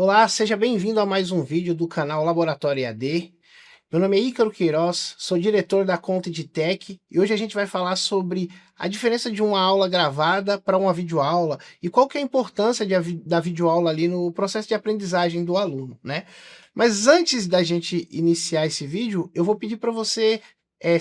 Olá, seja bem-vindo a mais um vídeo do canal Laboratório EAD. Meu nome é Ícaro Queiroz, sou diretor da Conta EdTech e hoje a gente vai falar sobre a diferença de uma aula gravada para uma videoaula e qual que é a importância da videoaula ali no processo de aprendizagem do aluno, né? Mas antes da gente iniciar esse vídeo, eu vou pedir para você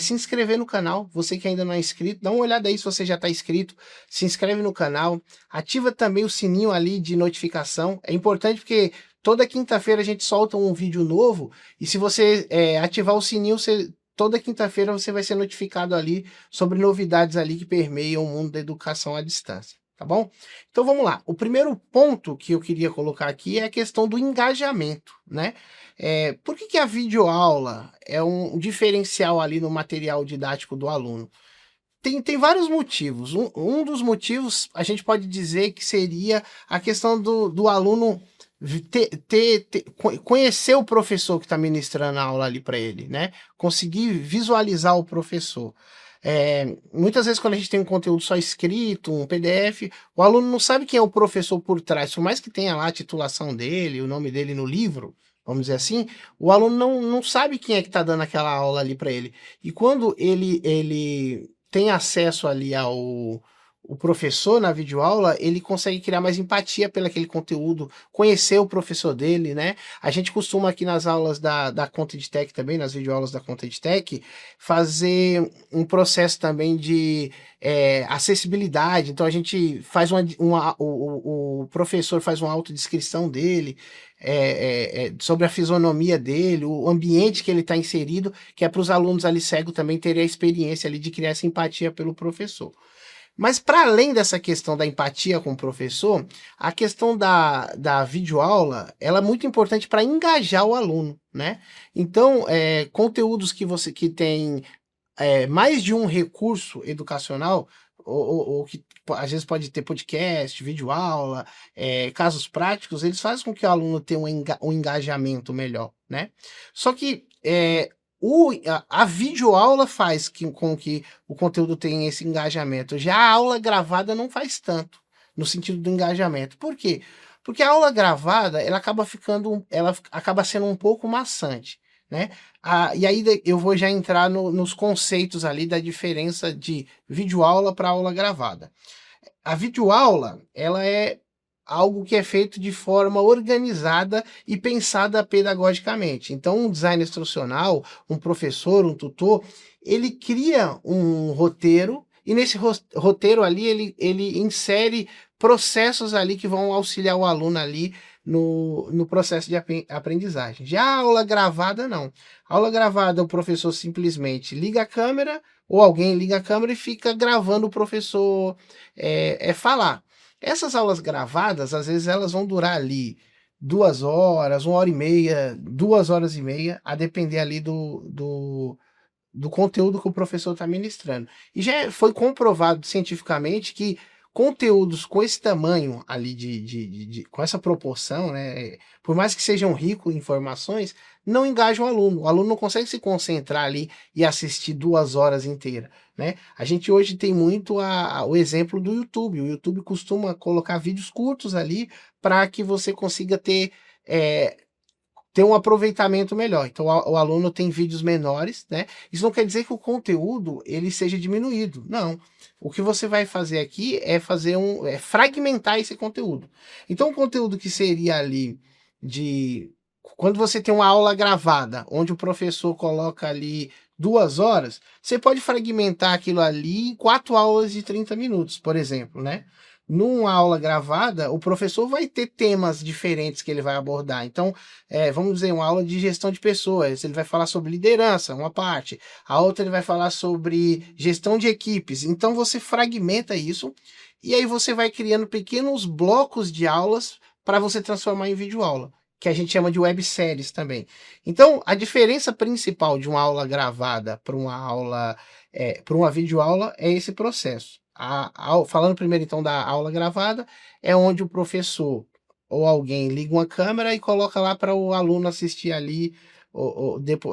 se inscrever no canal. Você que ainda não é inscrito, dá uma olhada aí se você já está inscrito, se inscreve no canal, ativa também o sininho ali de notificação. É importante porque toda quinta-feira a gente solta um vídeo novo e se você ativar o sininho, toda quinta-feira você vai ser notificado ali sobre novidades ali que permeiam o mundo da educação à distância, tá bom? Então vamos lá. O primeiro ponto que eu queria colocar aqui é a questão do engajamento, né? Por que a videoaula é um diferencial ali no material didático do aluno? Tem vários motivos. Um dos motivos a gente pode dizer que seria a questão do aluno conhecer o professor que está ministrando a aula ali para ele, né? Conseguir visualizar o professor. Muitas vezes quando a gente tem um conteúdo só escrito, um PDF, o aluno não sabe quem é o professor por trás, por mais que tenha lá a titulação dele, o nome dele no livro, vamos dizer assim, o aluno não sabe quem é que está dando aquela aula ali para ele. E quando ele tem acesso ali ao o professor na videoaula, ele consegue criar mais empatia pelo aquele conteúdo, conhecer o professor dele, né? A gente costuma aqui nas aulas da Conta EdTech também, nas videoaulas da Conta EdTech, fazer um processo também de acessibilidade. Então a gente faz o professor faz uma autodescrição dele, sobre a fisionomia dele, o ambiente que ele está inserido, que é para os alunos ali cegos também terem a experiência ali de criar essa empatia pelo professor. Mas para além dessa questão da empatia com o professor, a questão da videoaula, ela é muito importante para engajar o aluno, né? Então, conteúdos que tem mais de um recurso educacional, ou que às vezes pode ter podcast, videoaula, casos práticos, eles fazem com que o aluno tenha um engajamento melhor, né? Só que a videoaula faz com que o conteúdo tenha esse engajamento. Já a aula gravada não faz tanto, no sentido do engajamento. Por quê? Porque a aula gravada, ela acaba sendo um pouco maçante, né? E aí eu vou já entrar nos conceitos ali da diferença de videoaula para aula gravada. A videoaula, ela é algo que é feito de forma organizada e pensada pedagogicamente. Então, um design instrucional, um professor, um tutor, ele cria um roteiro e nesse roteiro ali ele insere processos ali que vão auxiliar o aluno ali no processo de aprendizagem. Já a aula gravada, não. A aula gravada, o professor simplesmente liga a câmera ou alguém liga a câmera e fica gravando o professor falar. Essas aulas gravadas, às vezes elas vão durar ali 2 horas, 1 hora e meia, 2 horas e meia, a depender ali do conteúdo que o professor está ministrando. E já foi comprovado cientificamente que conteúdos com esse tamanho ali, com essa proporção, né, por mais que sejam ricos em informações, não engajam o aluno. O aluno não consegue se concentrar ali e assistir 2 horas inteiras, né? A gente hoje tem muito o exemplo do YouTube. O YouTube costuma colocar vídeos curtos ali para que você consiga ter um aproveitamento melhor. Então o aluno tem vídeos menores, né? Isso não quer dizer que o conteúdo ele seja diminuído, não. O que você vai fazer aqui é fragmentar esse conteúdo. Então o conteúdo que seria ali quando você tem uma aula gravada, onde o professor coloca ali 2 horas, você pode fragmentar aquilo ali em 4 aulas de 30 minutos, por exemplo, né? Numa aula gravada, o professor vai ter temas diferentes que ele vai abordar. Então, vamos dizer, uma aula de gestão de pessoas, ele vai falar sobre liderança, uma parte. A outra ele vai falar sobre gestão de equipes. Então, você fragmenta isso e aí você vai criando pequenos blocos de aulas para você transformar em videoaula, que a gente chama de webséries também. Então, a diferença principal de uma aula gravada para para uma videoaula é esse processo. Falando primeiro então da aula gravada, é onde o professor ou alguém liga uma câmera e coloca lá para o aluno assistir ali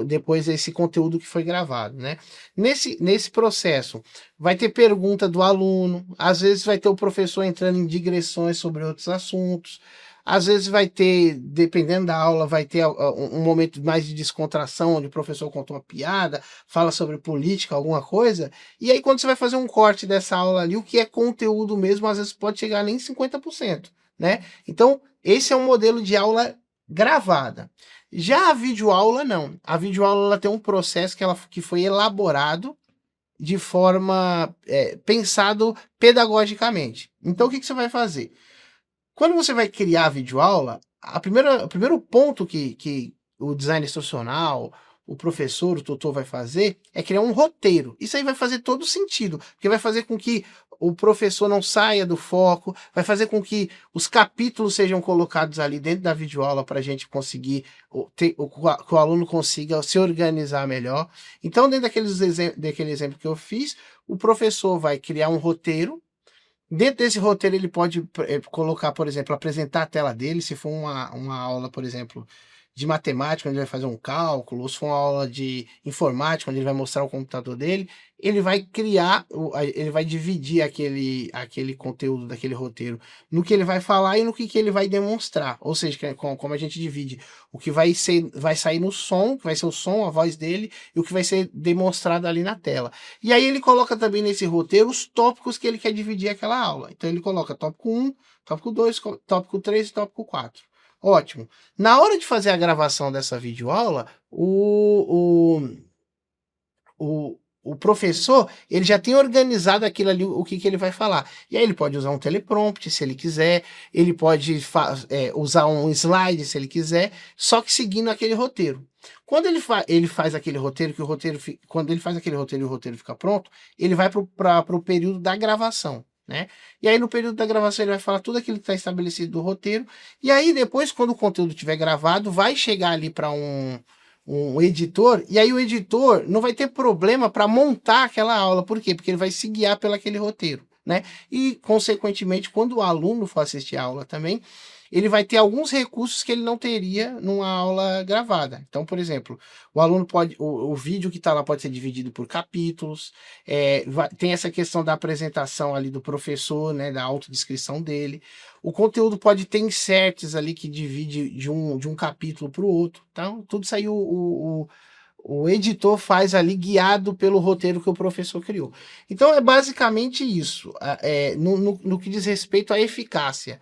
depois esse conteúdo que foi gravado, né? Nesse processo, vai ter pergunta do aluno, às vezes vai ter o professor entrando em digressões sobre outros assuntos, às vezes vai ter, dependendo da aula, vai ter um momento mais de descontração, onde o professor conta uma piada, fala sobre política, alguma coisa, e aí quando você vai fazer um corte dessa aula ali, o que é conteúdo mesmo, às vezes pode chegar nem 50%, né? Então, esse é um modelo de aula gravada. Já a videoaula, não. A videoaula ela tem um processo que foi elaborado de forma pensado pedagogicamente. Então, o que você vai fazer? Quando você vai criar a videoaula, o primeiro ponto que o design instrucional, o professor, o tutor vai fazer é criar um roteiro. Isso aí vai fazer todo sentido, porque vai fazer com que o professor não saia do foco, vai fazer com que os capítulos sejam colocados ali dentro da videoaula para a gente conseguir que o aluno consiga se organizar melhor. Então, dentro daquele exemplo que eu fiz, o professor vai criar um roteiro. Dentro desse roteiro, ele pode colocar, por exemplo, apresentar a tela dele, se for uma aula, por exemplo, de matemática, onde ele vai fazer um cálculo, ou se for uma aula de informática, onde ele vai mostrar o computador dele, ele vai criar, ele vai dividir aquele conteúdo daquele roteiro no que ele vai falar e no que ele vai demonstrar. Ou seja, como a gente divide o que vai sair no som, que vai ser o som, a voz dele, e o que vai ser demonstrado ali na tela. E aí ele coloca também nesse roteiro os tópicos que ele quer dividir aquela aula. Então ele coloca tópico 1, tópico 2, tópico 3 e tópico 4. Ótimo. Na hora de fazer a gravação dessa videoaula, o professor, ele já tem organizado aquilo ali, o que ele vai falar. E aí ele pode usar um teleprompter, se ele quiser, ele pode usar um slide, se ele quiser, só que seguindo aquele roteiro. Quando ele faz aquele roteiro, quando ele faz aquele roteiro e o roteiro fica pronto, ele vai para o período da gravação, né? E aí no período da gravação ele vai falar tudo aquilo que está estabelecido do roteiro, e aí depois, quando o conteúdo estiver gravado, vai chegar ali para um editor, e aí o editor não vai ter problema para montar aquela aula. Por quê? Porque ele vai se guiar pelo aquele roteiro, né? E, consequentemente, quando o aluno for assistir a aula também, ele vai ter alguns recursos que ele não teria numa aula gravada. Então, por exemplo, o aluno pode, o vídeo que está lá pode ser dividido por capítulos, tem essa questão da apresentação ali do professor, né, da autodescrição dele. O conteúdo pode ter inserts ali que divide de um capítulo para o outro. Então, tudo isso aí o editor faz ali guiado pelo roteiro que o professor criou. Então, é basicamente isso, no que diz respeito à eficácia.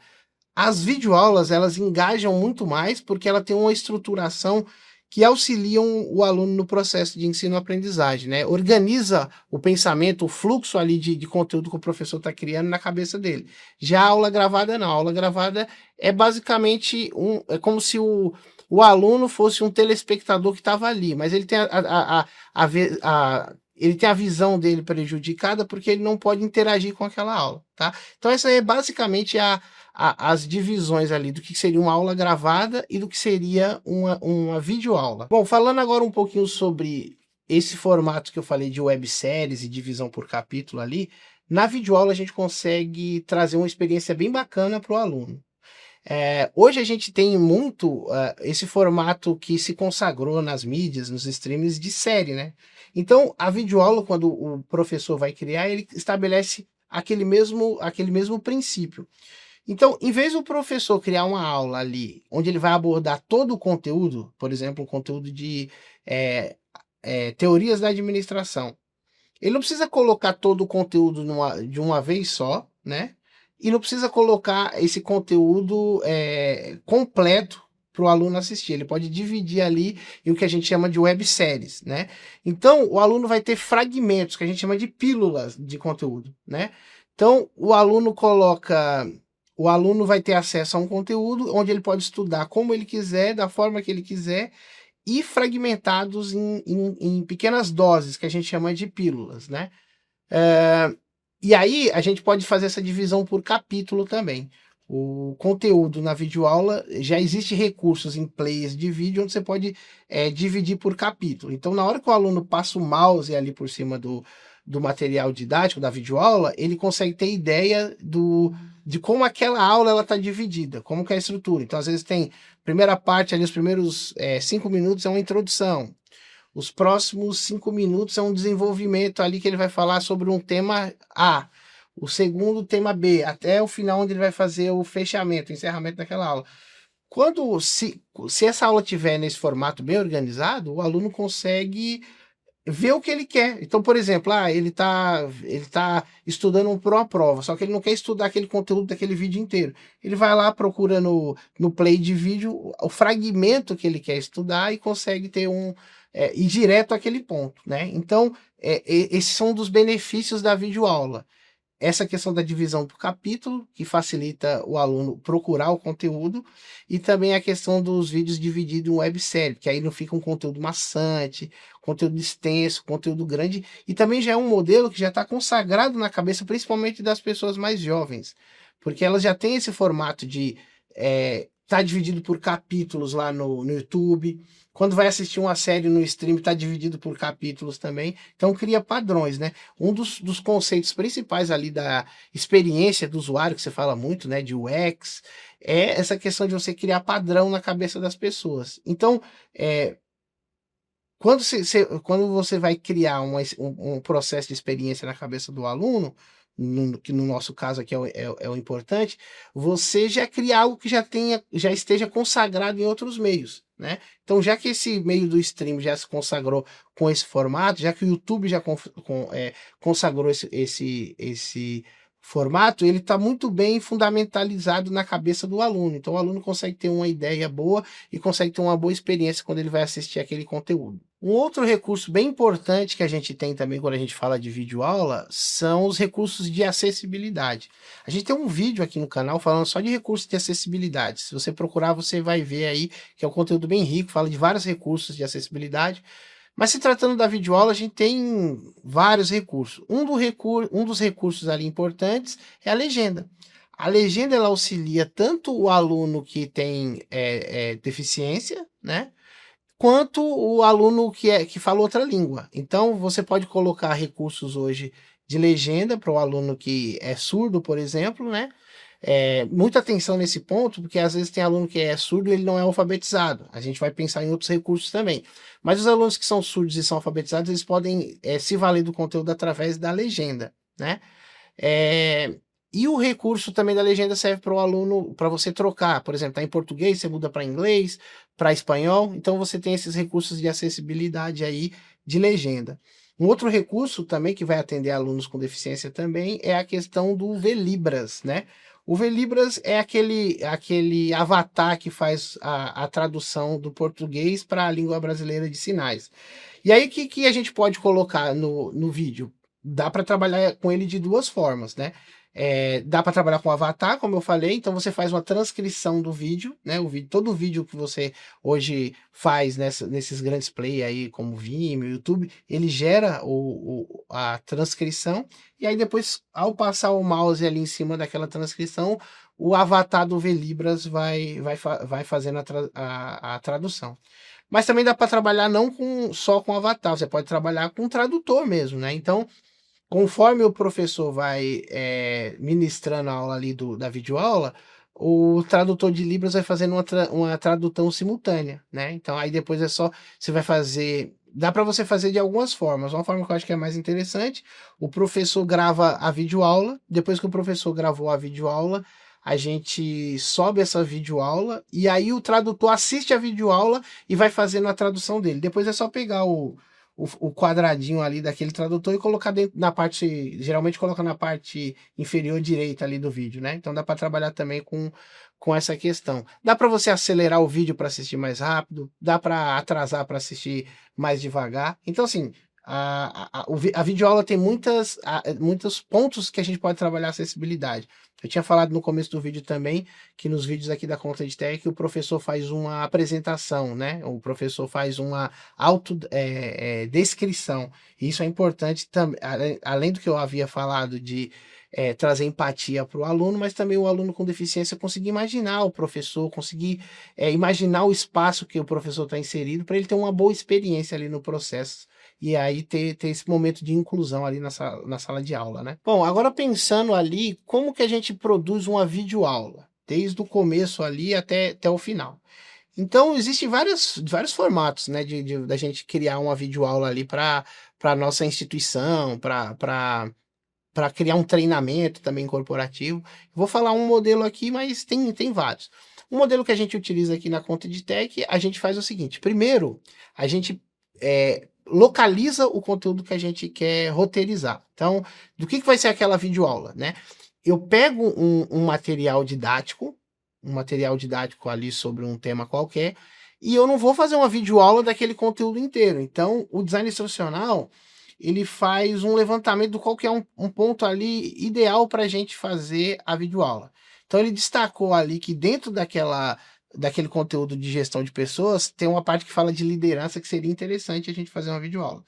As videoaulas, elas engajam muito mais porque ela tem uma estruturação que auxiliam o aluno no processo de ensino-aprendizagem, né? Organiza o pensamento, o fluxo ali de conteúdo que o professor está criando na cabeça dele. Já a aula gravada não. A aula gravada é basicamente é como se o aluno fosse um telespectador que estava ali, mas ele tem ele tem a visão dele prejudicada porque ele não pode interagir com aquela aula, tá? Então essa é basicamente as divisões ali do que seria uma aula gravada e do que seria uma videoaula. Bom, falando agora um pouquinho sobre esse formato que eu falei de webséries e divisão por capítulo ali, na videoaula a gente consegue trazer uma experiência bem bacana para o aluno. Hoje a gente tem muito esse formato que se consagrou nas mídias, nos streams de série, né? Então, a videoaula, quando o professor vai criar, ele estabelece aquele mesmo princípio. Então, em vez do professor criar uma aula ali, onde ele vai abordar todo o conteúdo, por exemplo, um conteúdo de teorias da administração, ele não precisa colocar todo o conteúdo de uma vez só, né? E não precisa colocar esse conteúdo completo para o aluno assistir. Ele pode dividir ali em o que a gente chama de webséries, né? Então, o aluno vai ter fragmentos, que a gente chama de pílulas de conteúdo, né? Então, o aluno vai ter acesso a um conteúdo onde ele pode estudar como ele quiser, da forma que ele quiser, e fragmentados em pequenas doses, que a gente chama de pílulas, né? E aí a gente pode fazer essa divisão por capítulo também. O conteúdo na videoaula, já existe recursos em players de vídeo onde você pode dividir por capítulo. Então, na hora que o aluno passa o mouse ali por cima do material didático da videoaula, ele consegue ter ideia de como aquela aula está dividida, como que é a estrutura. Então, às vezes tem primeira parte ali, os primeiros 5 minutos é uma introdução. Os próximos 5 minutos é um desenvolvimento ali que ele vai falar sobre um tema A. o segundo tema B, até o final onde ele vai fazer o fechamento, o encerramento daquela aula. Se essa aula tiver nesse formato bem organizado, o aluno consegue ver o que ele quer. Então, por exemplo, ele tá estudando para uma prova, só que ele não quer estudar aquele conteúdo daquele vídeo inteiro. Ele vai lá, procura no play de vídeo o fragmento que ele quer estudar e consegue ir direto àquele ponto, né? Então, esses são um dos benefícios da videoaula. Essa questão da divisão por capítulo, que facilita o aluno procurar o conteúdo, e também a questão dos vídeos divididos em websérie, que aí não fica um conteúdo maçante, conteúdo extenso, conteúdo grande, e também já é um modelo que já está consagrado na cabeça, principalmente das pessoas mais jovens, porque elas já têm esse formato de tá dividido por capítulos lá no YouTube. Quando vai assistir uma série no stream, está dividido por capítulos também. Então cria padrões, né? Um dos conceitos principais ali da experiência do usuário, que você fala muito, né? De UX, é essa questão de você criar padrão na cabeça das pessoas. Então, quando você vai criar um processo de experiência na cabeça do aluno, que no nosso caso aqui é o importante, você já cria algo que já esteja consagrado em outros meios, né? Então, já que esse meio do stream já se consagrou com esse formato, já que o YouTube já consagrou esse formato, ele está muito bem fundamentalizado na cabeça do aluno. Então, o aluno consegue ter uma ideia boa e consegue ter uma boa experiência quando ele vai assistir aquele conteúdo. Um outro recurso bem importante que a gente tem também quando a gente fala de videoaula são os recursos de acessibilidade. A gente tem um vídeo aqui no canal falando só de recursos de acessibilidade. Se você procurar, você vai ver aí que é um conteúdo bem rico, fala de vários recursos de acessibilidade. Mas se tratando da videoaula, a gente tem vários recursos. Um dos recursos ali importantes é a legenda. A legenda ela auxilia tanto o aluno que tem deficiência, né? Quanto o aluno que fala outra língua. Então, você pode colocar recursos hoje de legenda para o aluno que é surdo, por exemplo, né? Muita atenção nesse ponto, porque às vezes tem aluno que é surdo e ele não é alfabetizado. A gente vai pensar em outros recursos também. Mas os alunos que são surdos e são alfabetizados, eles podem se valer do conteúdo através da legenda, né? E o recurso também da legenda serve para o aluno, para você trocar. Por exemplo, está em português, você muda para inglês, para espanhol. Então você tem esses recursos de acessibilidade aí de legenda. Um outro recurso também que vai atender alunos com deficiência também é a questão do Velibras, né? O Velibras é aquele avatar que faz a tradução do português para a língua brasileira de sinais. E aí, o que a gente pode colocar no vídeo? Dá para trabalhar com ele de duas formas, né? Dá para trabalhar com avatar, como eu falei, então você faz uma transcrição do vídeo, né? Todo o vídeo que você hoje faz nesses grandes play aí, como Vimeo, YouTube, ele gera a transcrição, e aí depois, ao passar o mouse ali em cima daquela transcrição, o avatar do Velibras vai fazendo a tradução. Mas também dá para trabalhar não só com avatar, você pode trabalhar com tradutor mesmo, né? Então, conforme o professor vai ministrando a aula ali da videoaula, o tradutor de Libras vai fazendo uma tradução simultânea, né? Então aí depois você vai fazer. Dá para você fazer de algumas formas. Uma forma que eu acho que é mais interessante, o professor grava a videoaula, depois que o professor gravou a videoaula, a gente sobe essa videoaula e aí o tradutor assiste a videoaula e vai fazendo a tradução dele. Depois é só pegar o quadradinho ali daquele tradutor e colocar dentro na parte, geralmente coloca na parte inferior direita ali do vídeo, né? Então dá para trabalhar também com essa questão. Dá para você acelerar o vídeo para assistir mais rápido, dá para atrasar para assistir mais devagar. Então assim, a videoaula tem muitos pontos que a gente pode trabalhar a acessibilidade. Eu tinha falado no começo do vídeo também que nos vídeos aqui da Conta de Tech o professor faz uma apresentação, né? O professor faz uma descrição. Isso é importante também, além do que eu havia falado de trazer empatia para o aluno, mas também o aluno com deficiência conseguir imaginar o professor, conseguir imaginar o espaço que o professor está inserido para ele ter uma boa experiência ali no processo e aí ter esse momento de inclusão ali na sala de aula, né? Bom, agora pensando ali, como que a gente produz uma videoaula? Desde o começo ali até o final. Então, existem vários formatos, né, da gente criar uma videoaula ali para a nossa instituição, para para criar um treinamento também corporativo. Vou falar um modelo aqui, mas tem vários. Um modelo que a gente utiliza aqui na conta de tech, a gente faz o seguinte: primeiro, a gente localiza o conteúdo que a gente quer roteirizar. Então, do que vai ser aquela videoaula, né? Eu pego um material didático ali sobre um tema qualquer, e eu não vou fazer uma videoaula daquele conteúdo inteiro. Então, o design instrucional, ele faz um levantamento do qual que é um ponto ali ideal para a gente fazer a videoaula. Então, ele destacou ali que dentro daquele conteúdo de gestão de pessoas, tem uma parte que fala de liderança que seria interessante a gente fazer uma videoaula.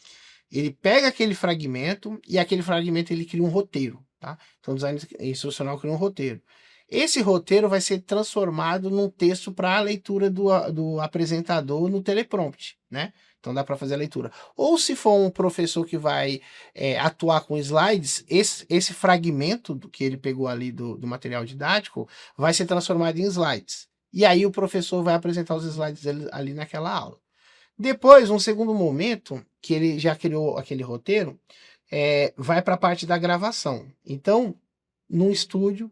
Ele pega aquele fragmento e aquele fragmento ele cria um roteiro, tá? Então o design instrucional cria um roteiro. Esse roteiro vai ser transformado num texto para a leitura do apresentador no teleprompter, né? Então dá para fazer a leitura. Ou se for um professor que vai atuar com slides, esse fragmento que ele pegou ali do material didático vai ser transformado em slides. E aí o professor vai apresentar os slides dele ali naquela aula. Depois, um segundo momento, que ele já criou aquele roteiro, vai para a parte da gravação. Então, num estúdio,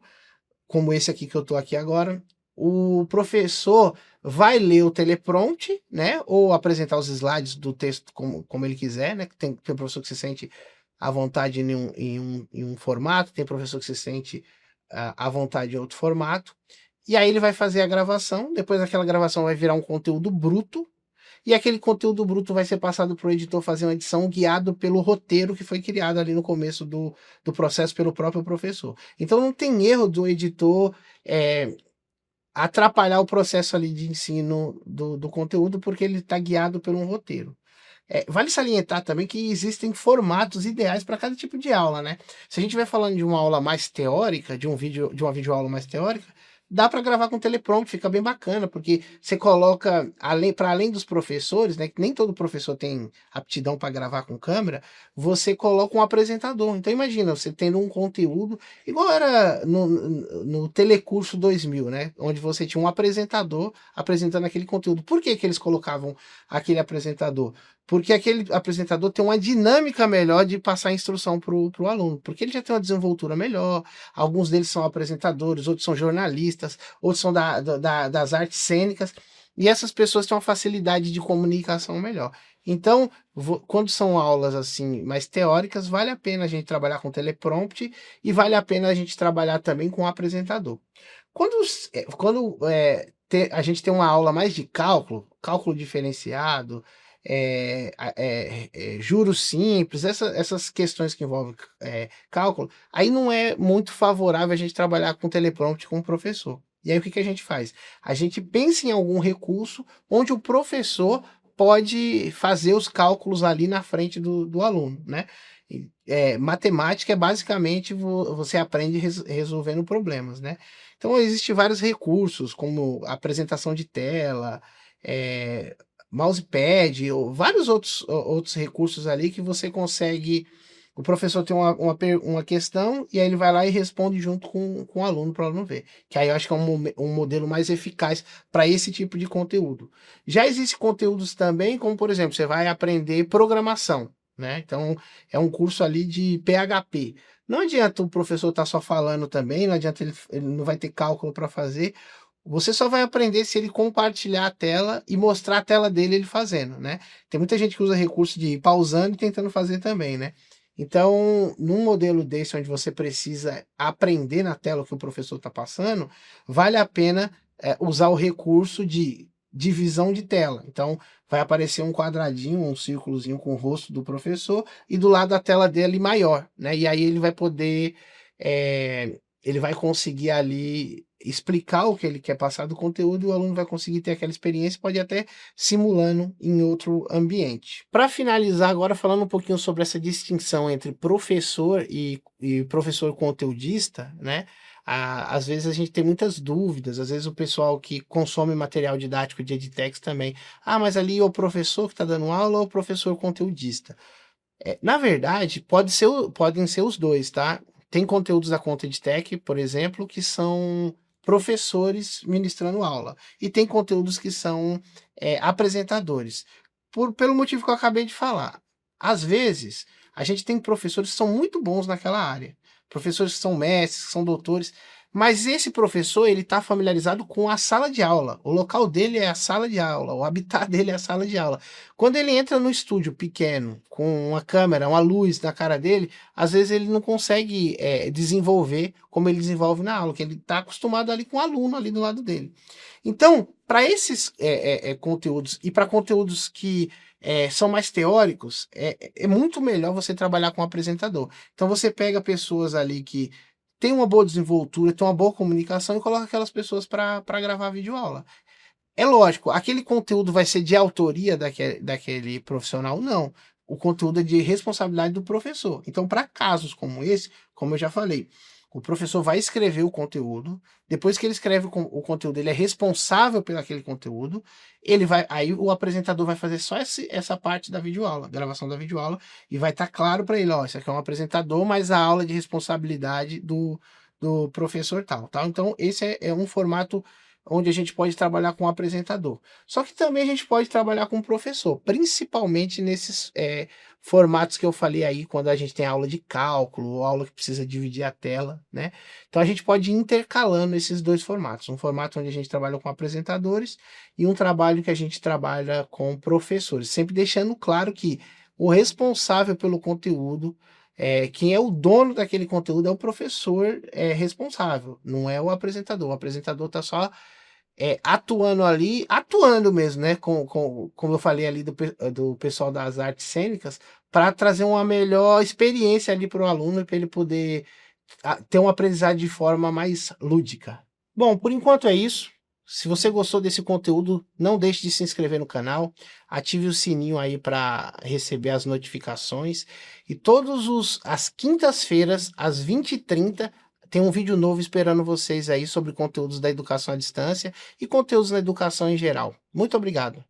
como esse aqui que eu estou aqui agora, o professor vai ler o teleprompter, né? Ou apresentar os slides do texto como ele quiser, né? Tem professor que se sente à vontade em um formato, tem professor que se sente à vontade em outro formato. E aí ele vai fazer a gravação, depois aquela gravação vai virar um conteúdo bruto, e aquele conteúdo bruto vai ser passado para o editor fazer uma edição guiado pelo roteiro que foi criado ali no começo do processo pelo próprio professor. Então não tem erro do editor atrapalhar o processo ali de ensino do conteúdo, porque ele está guiado por um roteiro. Vale salientar também que existem formatos ideais para cada tipo de aula, né? Se a gente estiver falando de uma aula mais teórica, de uma videoaula mais teórica, dá para gravar com teleprompter, fica bem bacana, porque você coloca, para além dos professores, né, que nem todo professor tem aptidão para gravar com câmera, você coloca um apresentador. Então imagina, você tendo um conteúdo, igual era no Telecurso 2000, né, onde você tinha um apresentador apresentando aquele conteúdo. Por que eles colocavam aquele apresentador? Porque aquele apresentador tem uma dinâmica melhor de passar a instrução para o aluno, porque ele já tem uma desenvoltura melhor, alguns deles são apresentadores, outros são jornalistas, outros são das artes cênicas, e essas pessoas têm uma facilidade de comunicação melhor. Então, quando são aulas assim mais teóricas, vale a pena a gente trabalhar com teleprompter e vale a pena a gente trabalhar também com apresentador. A gente tem uma aula mais de cálculo diferenciado, juros simples, essas questões que envolvem cálculo, aí não é muito favorável a gente trabalhar com teleprompter com o professor. E aí o que a gente faz? A gente pensa em algum recurso onde o professor pode fazer os cálculos ali na frente do aluno, né? Matemática é basicamente você aprende resolvendo problemas, né? Então existem vários recursos, como apresentação de tela, mousepad, ou vários outros recursos ali que você consegue. O professor tem uma questão e aí ele vai lá e responde junto com o aluno para o aluno ver. Que aí eu acho que é um modelo mais eficaz para esse tipo de conteúdo. Já existem conteúdos também, como por exemplo, você vai aprender programação, né? Então é um curso ali de PHP. Não adianta o professor estar só falando também, não adianta ele não vai ter cálculo para fazer. Você só vai aprender se ele compartilhar a tela e mostrar a tela dele ele fazendo, né? Tem muita gente que usa recurso de ir pausando e tentando fazer também, né? Então, num modelo desse, onde você precisa aprender na tela o que o professor está passando, vale a pena usar o recurso de divisão de tela. Então, vai aparecer um quadradinho, um círculozinho com o rosto do professor e do lado da tela dele maior, né? E aí ele vai poder, ele vai conseguir ali explicar o que ele quer passar do conteúdo e o aluno vai conseguir ter aquela experiência, pode ir até simulando em outro ambiente. Para finalizar agora, falando um pouquinho sobre essa distinção entre professor e professor conteudista, né? Às vezes a gente tem muitas dúvidas, às vezes o pessoal que consome material didático de edtechs também, mas ali é o professor que está dando aula ou o professor conteudista? Na verdade, podem ser os dois, tá? Tem conteúdos da conta edtech, por exemplo, que são professores ministrando aula. E tem conteúdos que são apresentadores. Pelo motivo que eu acabei de falar. Às vezes, a gente tem professores que são muito bons naquela área. professores que são mestres, que são doutores, mas esse professor, ele está familiarizado com a sala de aula. O local dele é a sala de aula, o habitat dele é a sala de aula. Quando ele entra no estúdio pequeno, com uma câmera, uma luz na cara dele, às vezes ele não consegue desenvolver como ele desenvolve na aula, porque ele está acostumado ali com o aluno ali do lado dele. Então, para esses conteúdos e para conteúdos que são mais teóricos, é muito melhor você trabalhar com um apresentador. Então você pega pessoas ali que têm uma boa desenvoltura, têm uma boa comunicação e coloca aquelas pessoas para gravar videoaula. É lógico, aquele conteúdo vai ser de autoria daquele profissional? Não. O conteúdo é de responsabilidade do professor. Então, para casos como esse, como eu já falei, o professor vai escrever o conteúdo. Depois que ele escreve o conteúdo, ele é responsável pelo aquele conteúdo. Aí o apresentador vai fazer só essa parte da videoaula, gravação da videoaula, e vai estar claro para ele, ó, isso aqui é um apresentador, mas a aula é de responsabilidade do professor tal, tá? Então, esse é um formato onde a gente pode trabalhar com o apresentador. Só que também a gente pode trabalhar com o professor, principalmente nesses formatos que eu falei aí, quando a gente tem aula de cálculo, ou aula que precisa dividir a tela, né? Então a gente pode ir intercalando esses dois formatos. Um formato onde a gente trabalha com apresentadores e um trabalho que a gente trabalha com professores. Sempre deixando claro que o responsável pelo conteúdo, quem é o dono daquele conteúdo é o professor responsável, não é o apresentador. O apresentador está só atuando ali, atuando mesmo, né? Como eu falei ali do pessoal das artes cênicas, para trazer uma melhor experiência ali para o aluno, para ele poder ter uma aprendizagem de forma mais lúdica. Bom, por enquanto é isso. Se você gostou desse conteúdo, não deixe de se inscrever no canal, ative o sininho aí para receber as notificações. E as quintas-feiras, às 20h30, tem um vídeo novo esperando vocês aí sobre conteúdos da educação à distância e conteúdos na educação em geral. Muito obrigado.